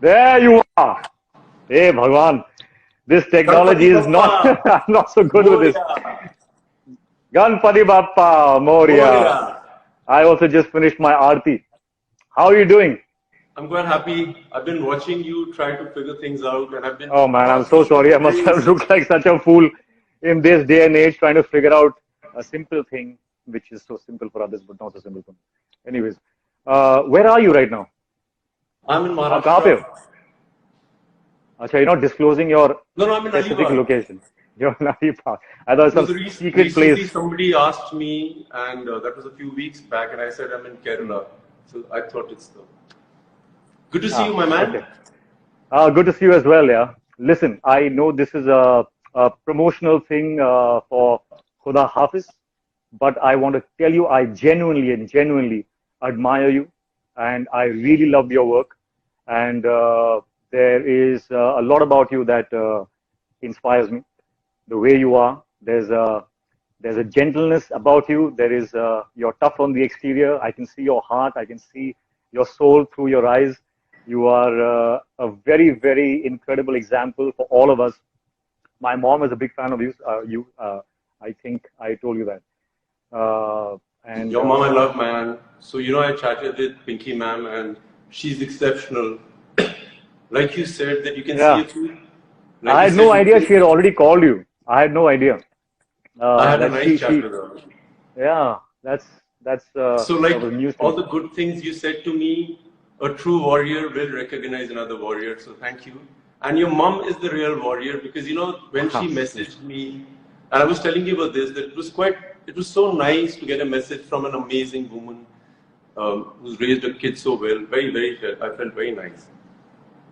There you are. Hey, Bhagwan. This technology Ganpati is not, Bappa, I'm not so good with this. Moria, Ganpati Bappa, Moria. Moria. I also just finished my Aarti. How are you doing? I'm quite happy. I've been watching you try to figure things out, and I've been Oh man, I'm so giving sorry. you I must have praise. looked like such a fool in this day and age trying to figure out a simple thing which is so simple for others but not so simple for me. Anyways, where are you right now? I'm in कहाँ पे Maharashtra. हो? अच्छा, you're not disclosing your No, no, I'm in specific Alibag. location. You're in Alibag. I thought Because some secret recently place. somebody asked me, and that was a few weeks back, and I said I'm in Kerala. So I thought it's the. Good to see you, Ah, my man. okay. Good to see you as well, yeah. Listen, I know this is a promotional thing for Khuda Hafiz, but I want to tell you I genuinely and genuinely admire you, and I really love your work. And there is a lot about you that inspires me. The way you are, there's a gentleness about you. There is you're tough on the exterior. I can see your heart. I can see your soul through your eyes. You are a very, very incredible example for all of us. My mom is a big fan of you. I think I told you that. And Your mom I love, man. So, I chatted with Pinky ma'am, and she's exceptional. Like you said, that you can see yeah, a few. Like I you had said, no you idea can. she had already called you. I had no idea I had a that nice chat she with her. yeah, that's So, that like was news to all me. the good things you said to me, a true warrior will recognize another warrior. So, thank you. And your mom is the real warrior because when she messaged me, and I was telling you about this, that it was so nice to get a message from an amazing woman who's raised a kid so well. Very, very, I felt very nice.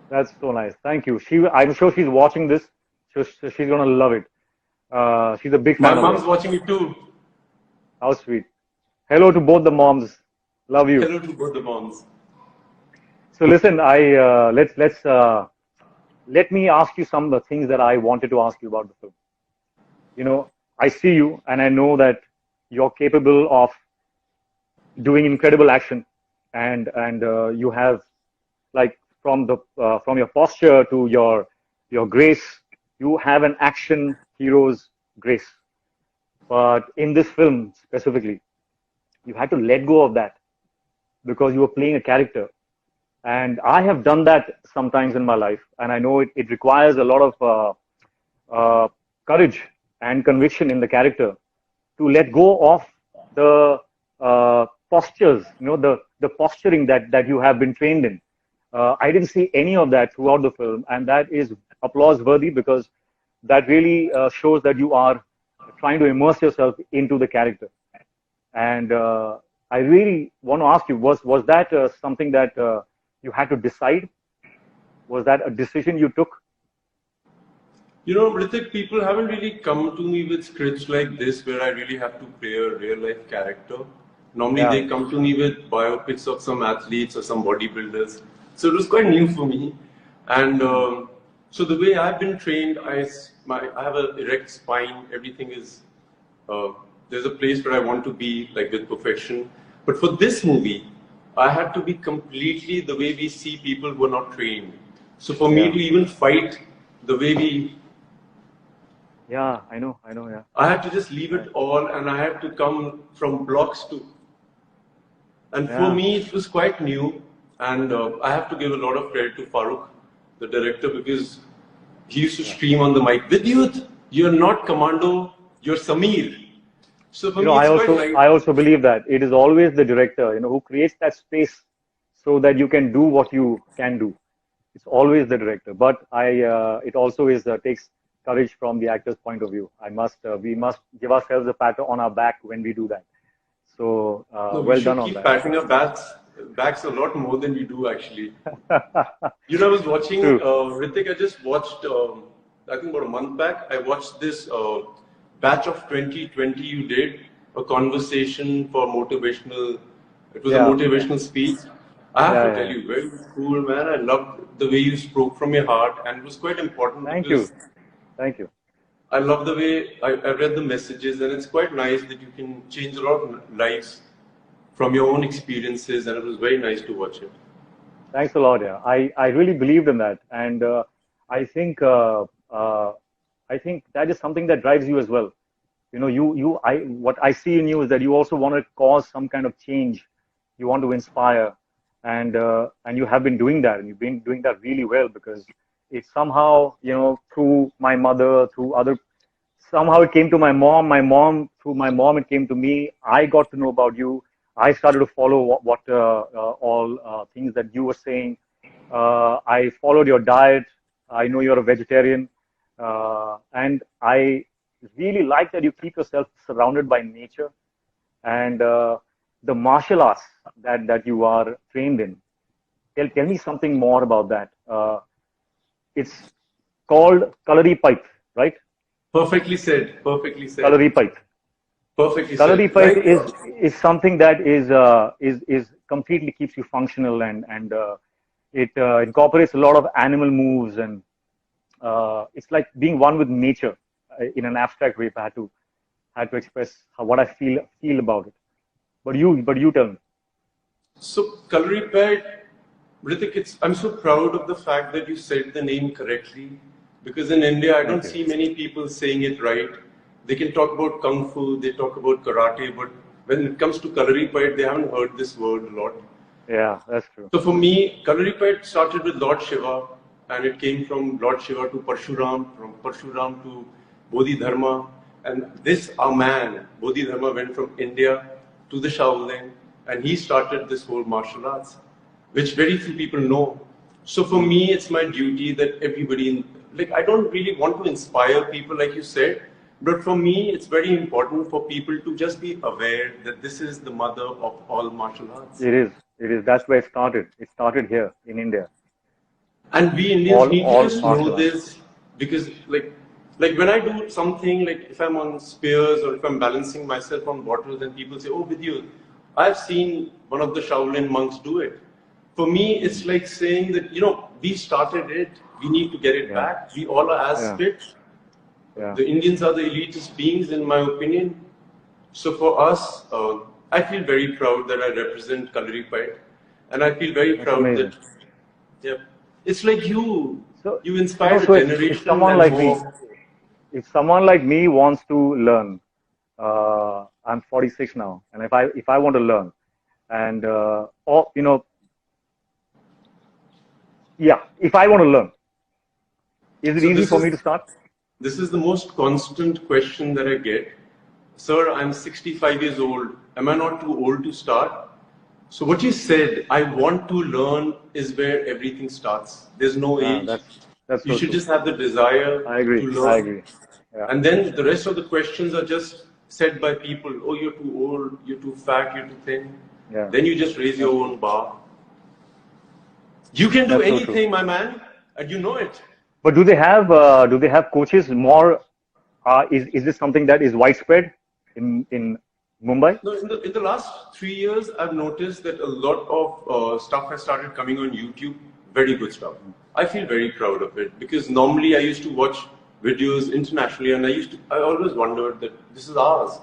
That's so nice. Thank you. I'm sure she's watching this. She's gonna love it. She's a big My fan of mom's yours. watching it too. How sweet. Hello to both the moms. Love you. Hello to both the moms. So listen, I let me ask you some of the things that I wanted to ask you about the film. I see you and I know that you're capable of doing incredible action, and you have like from your posture to your grace, you have an action hero's grace. But in this film specifically, you had to let go of that because you were playing a character. And I have done that sometimes in my life, and I know it requires a lot of courage and conviction in the character to let go of the postures, the posturing that you have been trained in. I didn't see any of that throughout the film, and that is applause worthy because that really shows that you are trying to immerse yourself into the character. And I really want to ask you, was that something that you had to decide? Was that a decision you took? Hrithik, people haven't really come to me with scripts like this where I really have to play a real life character. Normally Yeah, they come to me with biopics of some athletes or some bodybuilders. So it was quite new for me. And so the way I've been trained, I have an erect spine. Everything is, there's a place where I want to be like with perfection. But for this movie, I had to be completely the way we see people who are not trained. So for me yeah, to even fight the way yeah. I know, yeah. I had to just leave Yeah, it all and I had to come from blocks to. And for yeah, me, it was quite new. And I have to give a lot of credit to Farooq, the director, because he used to yeah. scream on the mic, Vidyut, you're not Commando, you're Samir. So for me, I it's quite also nice. I also believe that it is always the director, who creates that space so that you can do what you can do. It's always the director, but it also is takes courage from the actor's point of view. We must give ourselves a pat on our back when we do that. So No, we well done should on keep that. patting our backs a lot more than we do actually. I was watching, True. Hrithik, I just watched, I think about a month back, I watched this batch of 2020 you did, a conversation for motivational, it was a Yeah, motivational speech. I have yeah, to yeah, tell yeah. you, very cool, man. I loved the way you spoke from your heart, and it was quite important Thank you, because thank you. I love the way I read the messages, and it's quite nice that you can change a lot of lives from your own experiences, and it was very nice to watch it. Thanks a lot. Yeah, I really believed in that, and I think uh, uh, I think that is something that drives you as well. You know, I what I see in you is that you also want to cause some kind of change. You want to inspire, and you have been doing that, and you've been doing that really well because it's somehow, you know, through my mother, through other, somehow it came to my mom, through my mom it came to me. I got to know about you. I started to follow what all things that you were saying. I followed your diet. I know you're a vegetarian, and I really like that you keep yourself surrounded by nature and the martial arts that you are trained in. Tell me something more about that. It's called Kalari Pipe, right? Perfectly said. Perfectly said. Kalari Pipe. Perfectly Kalari said. Pipe Like, is something that is completely keeps you functional, and it incorporates a lot of animal moves, and it's like being one with nature in an abstract way. If I had to express what I feel about it. But you tell me. so calorie pad, Hrithik, I'm so proud of the fact that you said the name correctly because in India, I Thank don't you. see many people saying it right. They can talk about kung fu, they talk about karate, but when it comes to calorie pad, they haven't heard this word a lot. Yeah, that's true. So for me, Kalaripet started with Lord Shiva, and it came from Lord Shiva to Parshuram, from Parshuram to Bodhidharma, and this our man, Bodhidharma, went from India to the Shaolin, and he started this whole martial arts, which very few people know. So for me, it's my duty that everybody, like, I don't really want to inspire people, like you said, but for me, it's very important for people to just be aware that this is the mother of all martial arts. It is. It is. That's where it started. It started here in India. And we Indians need to All just know martial arts. this because like when I do something, like if I'm on spears or if I'm balancing myself on water, then people say, "Oh, Vidyut, I've seen one of the Shaolin monks do it." For me, it's like saying that, we started it, we need to get it Yeah. back. We all are as Yeah. fit. Yeah. The Indians are the elitist beings, in my opinion. So for us, I feel very proud that I represent Kalaripayat, and I feel very That's proud amazing. that, yeah, it's like you, So, you you know, inspired a so if generation someone and like me, more. if someone like me wants to learn, I'm 46 now, and if I want to learn, and or you know, yeah, if I want to learn, is it So easy this for me is to start? this is the most constant question that I get. Sir, I'm 65 years old. Am I not too old to start? So what you said, I want to learn, is where everything starts. There's no age. That's You so should true. just have the desire I to agree. I learn. agree. Yeah. And then the rest of the questions are just said by people. Oh, you're too old, you're too fat, you're too thin. Yeah. Then you just raise your That's own true. bar. You can do That's so true. anything, my man, and you know it. But do they have coaches more? Is this something that is widespread in Mumbai? No, in the last 3 years, I've noticed that a lot of stuff has started coming on YouTube. Very good stuff. I feel very proud of it because normally I used to watch videos internationally, and I always wondered that this is ours.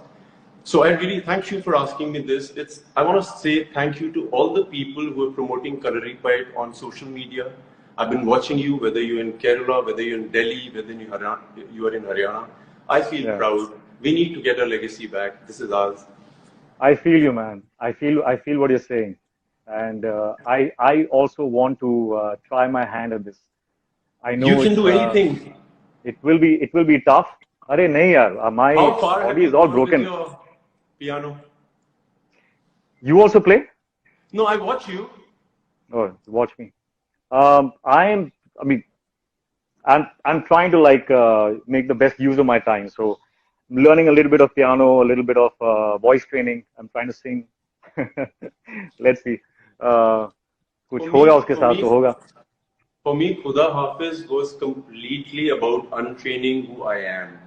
So I really thank you for asking me this. I want to say thank you to all the people who are promoting Kalaripayat on social media. I've been watching you, whether you're in Kerala, whether you're in Delhi, whether you are in Haryana. I feel Yeah. proud. We need to get our legacy back. This is ours. I feel you, man. I feel what you're saying, and I also want to try my hand at this. I You know can do anything. it will be tough. Arey nahi yaar, my How far have body you is all gone with broken. your piano? You also play? No, I watch you. Oh, watch me. I'm. I mean, I'm trying to like make the best use of my time. So I'm learning a little bit of piano, a little bit of voice training. I'm trying to sing. Let's see. Uh, कुछ For होगा me, उसके for साथ तो me, होगा. for me, Khuda Hafiz was completely about untraining who I am.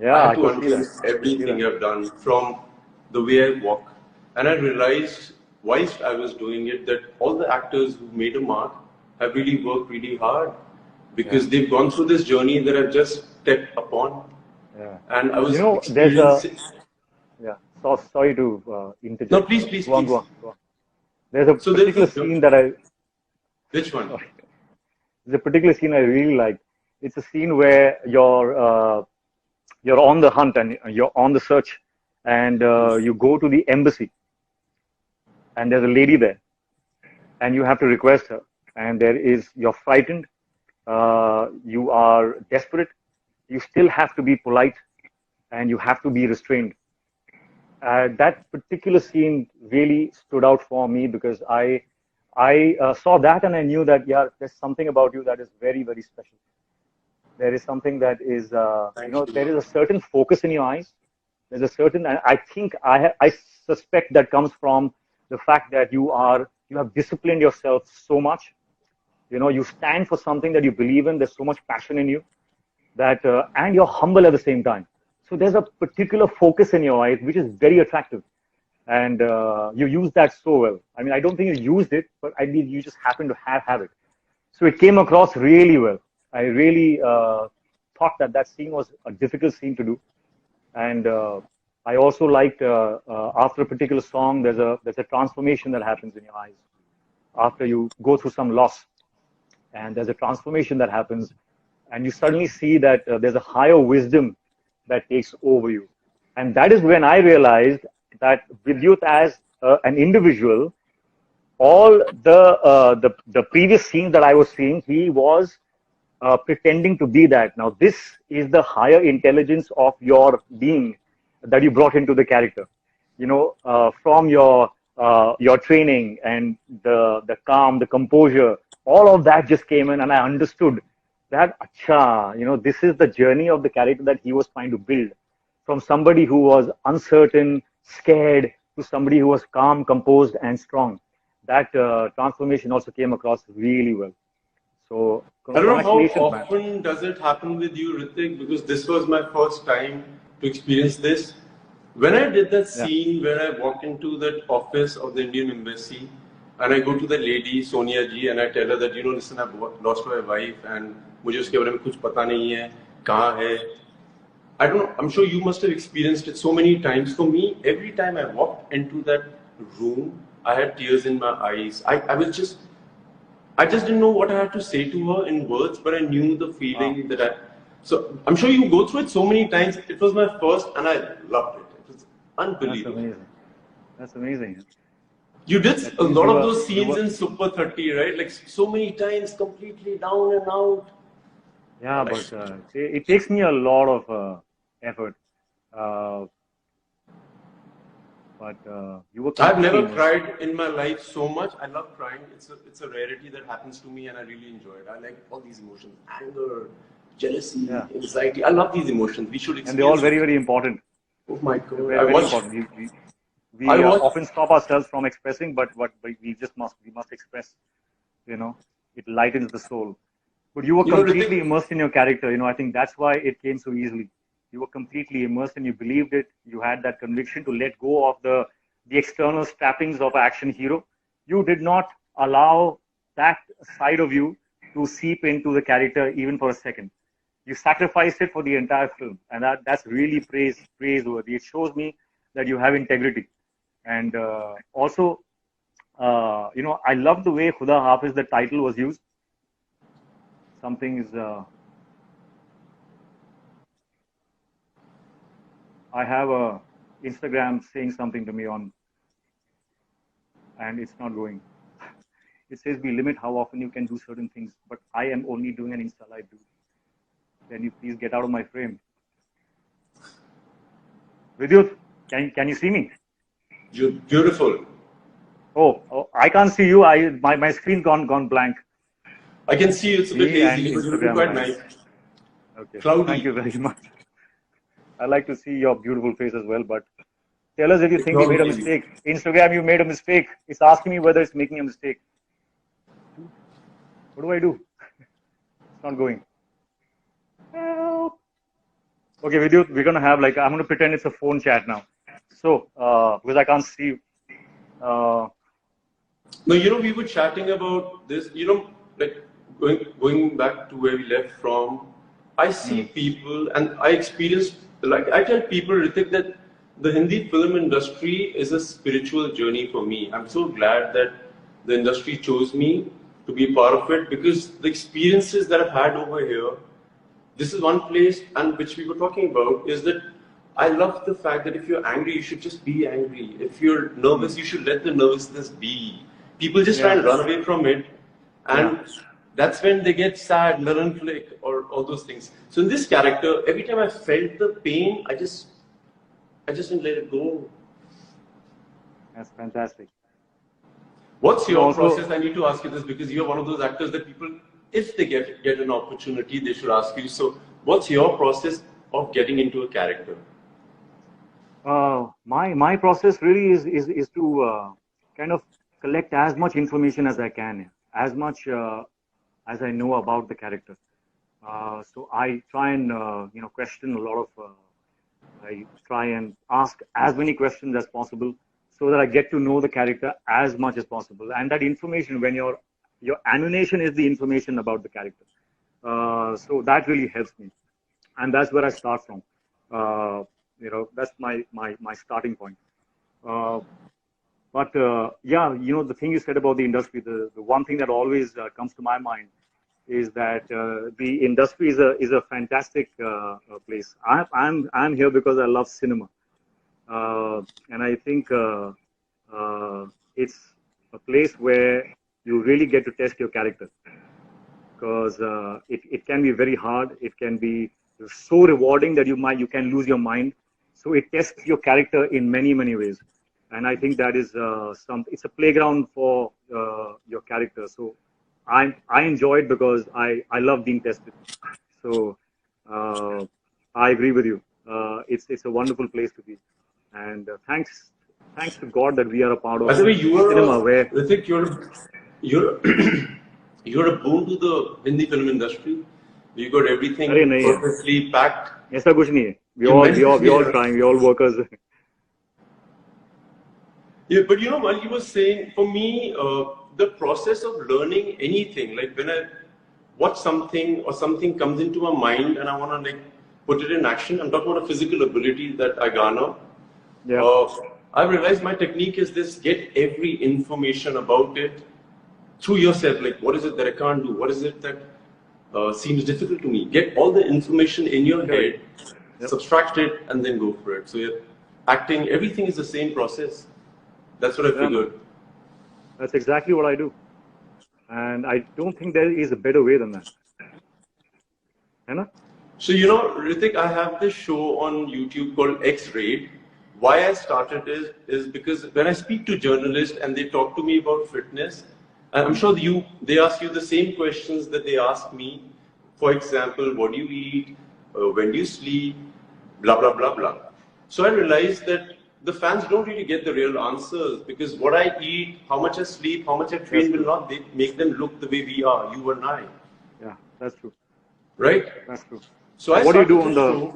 I Yeah, had I to could see untrain that. I could see everything that. I've done from the way I walk. And I realized whilst I was doing it that all the actors who made a mark have really worked really hard Yeah, because they've gone through this journey that I've just stepped upon. yeah. And I You was know, there's a experiencing. yeah. So sorry to No, interject. please, please, Go on, go please. on, go on. There's a So there's particular this. scene that I Which one? Sorry. There's a particular scene I really like. It's a scene where you're on the hunt and you're on the search, and you go to the embassy, and there's a lady there, and you have to request her, and you're frightened, you are desperate, you still have to be polite, and you have to be restrained. That particular scene really stood out for me because I saw that and I knew that, yeah, there's something about you that is very, very special. There is something that is, Thank there is you. a certain focus in your eyes. There's a certain, I think I suspect that comes from the fact that you have disciplined yourself so much. You stand for something that you believe in. There's so much passion in you that, and you're humble at the same time. So there's a particular focus in your eyes, which is very attractive. And you use that so well. I mean, I don't think you used it, but I mean, you just happen to have it. So it came across really well. I really thought that scene was a difficult scene to do. And I also liked after a particular song, there's a transformation that happens in your eyes after you go through some loss, and there's a transformation that happens, and you suddenly see that there's a higher wisdom that takes over you, and that is when I realized that Vidyut as an individual, all the previous scenes that I was seeing, he was pretending to be that. Now, this is the higher intelligence of your being that you brought into the character. From your training and the calm, the composure, all of that just came in, and I understood that, acha, this is the journey of the character that he was trying to build, from somebody who was uncertain, scared, to somebody who was calm, composed, and strong. That transformation also came across really well. So I don't know how congratulations, man. often does it happen with you, Hrithik, because this was my first time to experience this. When I did that Yeah. scene where I walk into that office of the Indian embassy and I go to the lady, Sonia ji, and I tell her that, listen, I've lost my wife and मुझे उसके बारे में कुछ पता नहीं है, कहाँ है. I don't know, I'm sure you must have experienced it so many times. For me, every time I walked into that room, I had tears in my eyes. I just didn't know what I had to say to her in words, but I knew the Wow. feeling so I'm sure you go through it so many times. It was my first and I loved it. It was That's unbelievable. amazing. That's amazing. You did That a means lot you of were those you scenes were in Super 30, right? Like so many times, completely down and out. Yeah, Like, but it takes me a lot of effort. Uh, but you were I've completely never immersed. cried in my life so much. I love crying. It's a rarity that happens to me, and I really enjoy it. I like all these emotions: anger, jealousy, Yeah, anxiety. I love these emotions. We should and they're all experience very, them. very important. Oh my They're God! very, very important. We I watched. often stop ourselves from expressing, but we must express. You know, it lightens the soul. But you were Hrithik, completely immersed in your character. I think that's why it came so easily. You were completely immersed and you believed it. You had that conviction to let go of the external trappings of an action hero. You did not allow that side of you to seep into the character even for a second. You sacrificed it for the entire film, and that's really praiseworthy. It shows me that you have integrity. And also, I love the way Khuda Hafiz, the title was used. Something is, I have a Instagram saying something to me and it's not going. It says we limit how often you can do certain things, but I am only doing an Insta live, dude. Can you please get out of my frame? Vidyut, can you see me? you're beautiful. Oh, I can't see you. My screen gone blank. I can see it's a bit Me and hazy, but you're looking Instagram quite blank. nice. Okay, thank Cloudy. you very much. I like to see your beautiful face as well, but tell us if you It's think we not made a hazy. mistake. Instagram, you made a mistake. It's asking me whether it's making a mistake. What do I do? It's not going. Help. Okay, Vidyut, we're gonna have I'm gonna pretend it's a phone chat now. So, because I can't see you. Uh, No, we were chatting about this, like going back to where we left from. I see mm, people and I experienced, like I tell people, Hrithik, that the Hindi film industry is a spiritual journey for me. I'm so glad that the industry chose me. to be part of it, because the experiences that I've had over here, this is one place, and which we were talking about, is that I love the fact that if you're angry, you should just be angry. If you're nervous, you should let the nervousness be. People just try and run away from it, and that's when they get sad, melancholic, or all those things. So in this character, every time I felt the pain, I just didn't let it go. That's fantastic. What's your process? I need to ask you this because you're one of those actors that people, if they get an opportunity, they should ask you. So what's your process of getting into a character? My process really is to kind of collect as much information as I can, as much as I know about the character. So I try and question a lot of. I try and ask as many questions as possible, so that I get to know the character as much as possible. And that information, when your ammunition is the information about the character, so that really helps me, and that's where I start from. That's my starting point. But yeah, the thing you said about the industry, the one thing that always comes to my mind is that the industry is a fantastic place. I'm here because I love cinema, and I think it's a place where you really get to test your character, because it can be very hard. It can be so rewarding that you can lose your mind. So it tests your character in many ways, and I think that is it's a playground for your character. So I enjoy it because I love being tested. So I agree with you. It's a wonderful place to be, and thanks to God that we are a part of By the way, cinema. Where Hrithik, you're you're a boon to the Hindi film industry. You got everything perfectly packed. ऐसा कुछ नहीं है. We all trying. We all workers. Yeah, but while you were saying, for me, the process of learning anything, like when I watch something or something comes into my mind and I want to put it in action, I'm talking about a physical ability that I garner. Yeah. I realized my technique is this: get every information about it through yourself. Like, what is it that I can't do? What is it that seems difficult to me? Get all the information in your head, subtract it, and then go for it. So acting, everything is the same process. That's what I figured. That's exactly what I do. And I don't think there is a better way than that. So, Hrithik, I have this show on YouTube called X-Rayed. Why I started is because when I speak to journalists and they talk to me about fitness, and I'm sure they ask you the same questions that they ask me. For example, what do you eat? When do you sleep? Blah, blah, blah, blah. So I realized that the fans don't really get the real answers, because what I eat, how much I sleep, how much I train will not make them look the way we are, you and I. Yeah, that's true. Right? That's true. So what do you do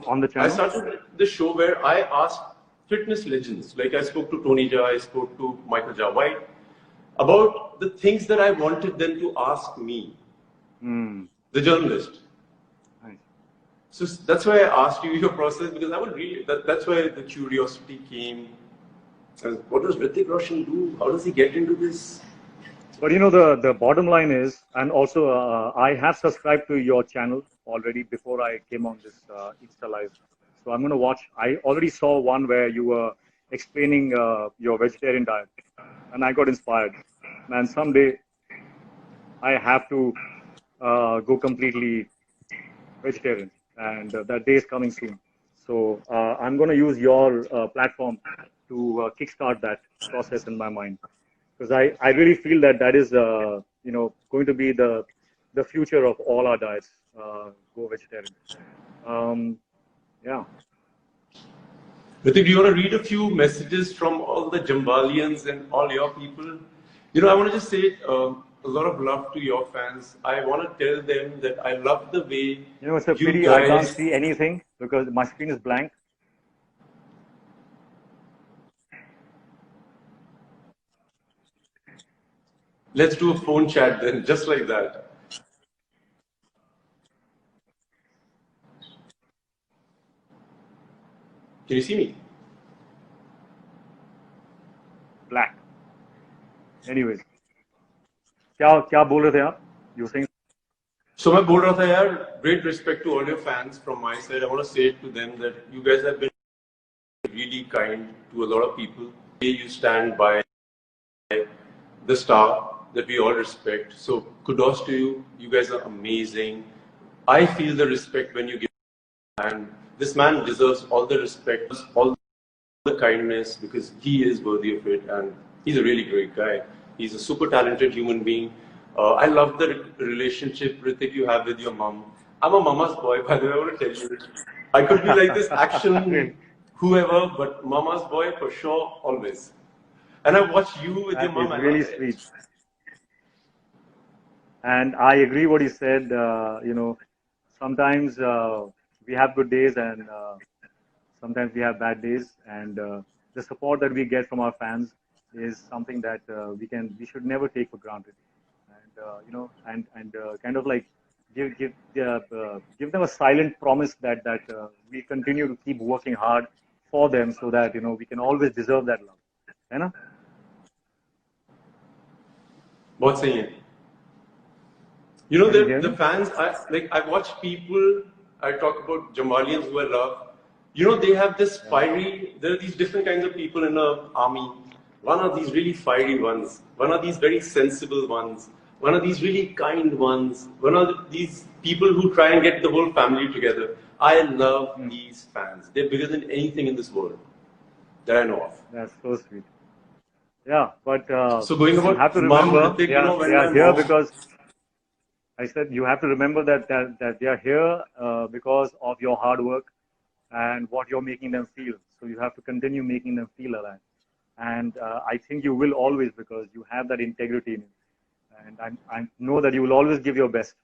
on the channel? I started the show where I asked fitness legends. Like, I spoke to Tony Jaa, I spoke to Michael Jaa White about the things that I wanted them to ask me, the journalist. Nice. So that's why I asked you your process, because I would really, that's why the curiosity came. And what does Hrithik Roshan do? How does he get into this? But the bottom line is, and also I have subscribed to your channel already before I came on this Insta Live. So I'm going to watch. I already saw one where you were explaining your vegetarian diet, and I got inspired. Man, someday I have to go completely vegetarian, and that day is coming soon. So I'm going to use your platform to kickstart that process in my mind, because I really feel that is going to be the future of all our diets. Go vegetarian. Yeah. Hrithik, do you want to read a few messages from all the Jambalians and all your people? I want to just say a lot of love to your fans. I want to tell them that I love the way it's a pity I can't see anything because my screen is blank. Let's do a phone chat then, just like that. Can you see me? Black. Anyways. क्या बोल रहे थे आप? You were saying? So मैं बोल रहा था यार, great respect to all your fans from my side. I want to say to them that you guys have been really kind to a lot of people. You stand by the star that we all respect. So kudos to you. You guys are amazing. I feel the respect when you give, and this man deserves all the respect, all the kindness, because he is worthy of it, and he's a really great guy. He's a super talented human being. I love the relationship, Hrithik, you have with your mom. I'm a mama's boy, by the way. I want to tell you, I could be like this action, whoever, but mama's boy for sure, always. And I watch you with your That mom. is I really love it. sweet. And I agree what he said. Sometimes we have good days and sometimes we have bad days. And the support that we get from our fans is something that we should never take for granted. And kind of like give them a silent promise that we continue to keep working hard for them so that we can always deserve that love. है ना? बहुत सही है. Can you hear The me? fans, I watch people, I talk about Jamalians who I love. They have this fiery, there are these different kinds of people in the army. One are these really fiery ones, one are these very sensible ones, one are these really kind ones, one are these people who try and get the whole family together. I love these fans. They're bigger than anything in this world that I know of. That's so sweet. Yeah, but So going you have about to mom, remember Hrithik, they when are my here mom, because I said you have to remember that they are here because of your hard work and what you're making them feel. So you have to continue making them feel alive. And I think you will always because you have that integrity in you. And I know that you will always give your best.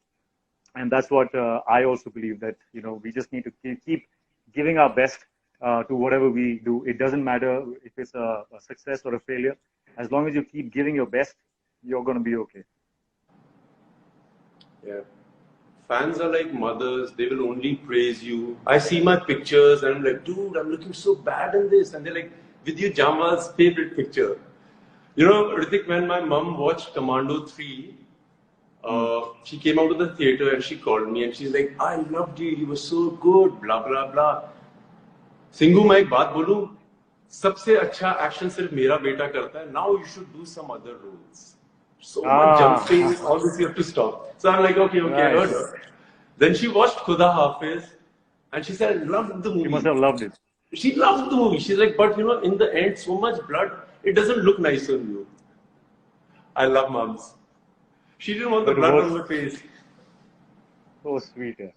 And that's what I also believe that, we just need to keep giving our best to whatever we do. It doesn't matter if it's a success or a failure. As long as you keep giving your best, you're going to be okay. yeah. Fans are like mothers, they will only praise you. I see my pictures and I'm like, dude, I'm looking so bad in this. And they're like, Vidyut Jama's favorite picture. Hrithik, when my mom watched Commando 3, she came out of the theater and she called me and she's like, I loved you, you were so good, blah, blah, blah. Singu, मैं एक बात बोलूं, सबसे अच्छा action सिर्फ मेरा बेटा करता है. Now you should do some other roles. So much jumping, all this you have to stop. So I'm like, okay, I Right. heard her. Then she watched Khuda Hafiz and she said, I loved the movie. She must have loved it. She loved the movie. She's like, but in the end, so much blood, it doesn't look nice on you. I love moms. She didn't want the blood on her face. So sweet, yeah.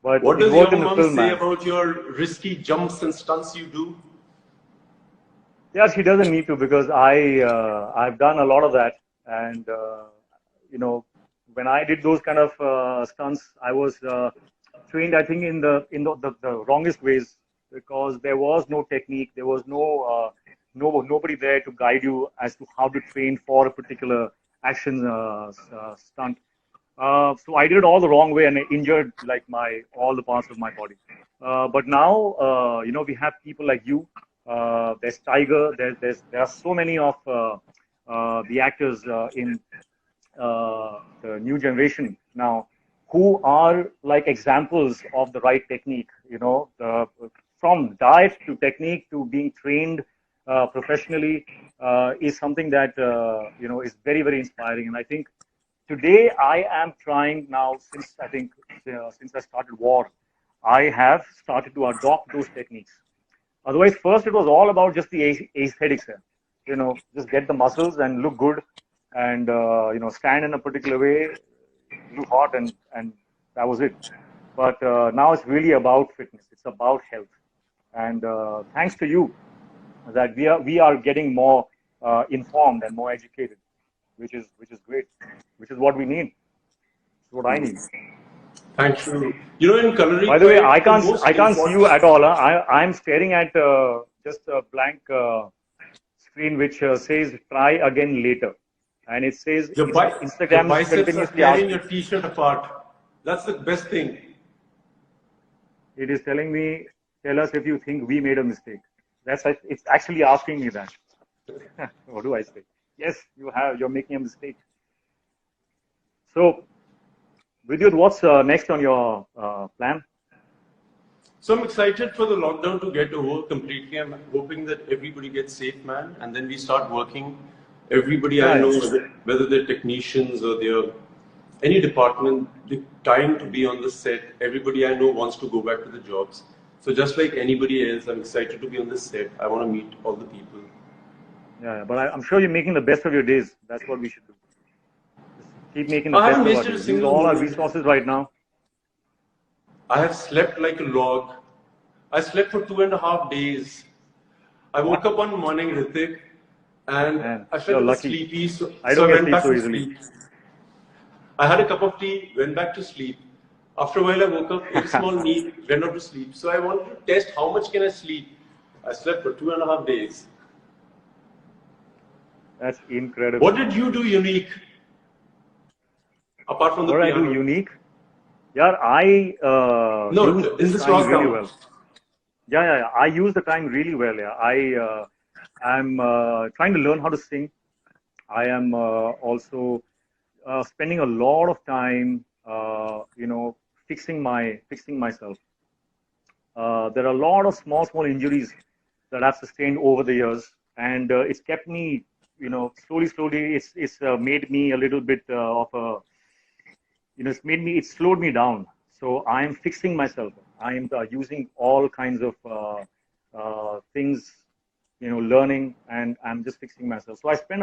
But what it does worked your in the mom film, say man. about your risky jumps and stunts you do? Yeah, she doesn't need to because I've done a lot of that, and when I did those kind of stunts, I was trained, I think, in the wrongest ways because there was no technique, there was nobody there to guide you as to how to train for a particular action stunt. So I did it all the wrong way and I injured like all the parts of my body. But now, we have people like you. There's Tiger. There are so many of the actors in the new generation now who are like examples of the right technique. From diet to technique to being trained professionally is something that is very, very inspiring. And I think today I am trying now since I started war, I have started to adopt those techniques. Otherwise, first it was all about just the aesthetics. Just get the muscles and look good, and stand in a particular way, look hot, and that was it. But now it's really about fitness. It's about health, and thanks to you, that we are getting more informed and more educated, which is great, which is what we need. It's what I need. Thank you. In culinary By the way, I the can't most I can't see you important... at all. Huh? I'm staring at just a blank screen which says "try again later," and it says Your Instagram is biceps are continuously tearing asking. your t-shirt apart. That's the best thing. It is telling me, tell us if you think we made a mistake. It's actually asking me that. What do I say? Yes, you have. You're making a mistake. So, Vidyut, what's next on your plan? So I'm excited for the lockdown to get over completely. I'm hoping that everybody gets safe, man, and then we start working. Everybody I Yeah, know, yeah. whether they're technicians or they're any department, the time to be on the set. Everybody I know wants to go back to the jobs. So just like anybody else, I'm excited to be on the set. I want to meet all the people. Yeah, but I'm sure you're making the best of your days. That's what we should do. Just keep making the I best haven't of our wasted a days. Use single all our moment. resources right now. I have slept like a log. I slept for 2.5 days. I woke What? up one morning, Hrithik, and Man, I felt you're a bit lucky. sleepy, so, I so don't I get went sleep back so to easily. sleep. I had a cup of tea, went back to sleep. After a while, I woke up, ate a small meal, went off to sleep. So I wanted to test how much can I sleep. I slept for 2.5 days. That's incredible. What did you do unique apart from the What I do piano? unique? Yeah, I use No, in this this time really lockdown. well. Yeah, yeah, yeah. I use the time really well. Yeah, I'm trying to learn how to sing. I am also spending a lot of time, fixing myself. There are a lot of small injuries that I've sustained over the years, and it's kept me, slowly. It's made me a little bit of a, it's slowed me down. So I'm fixing myself. I'm using all kinds of things, learning, and I'm just fixing myself. So I spend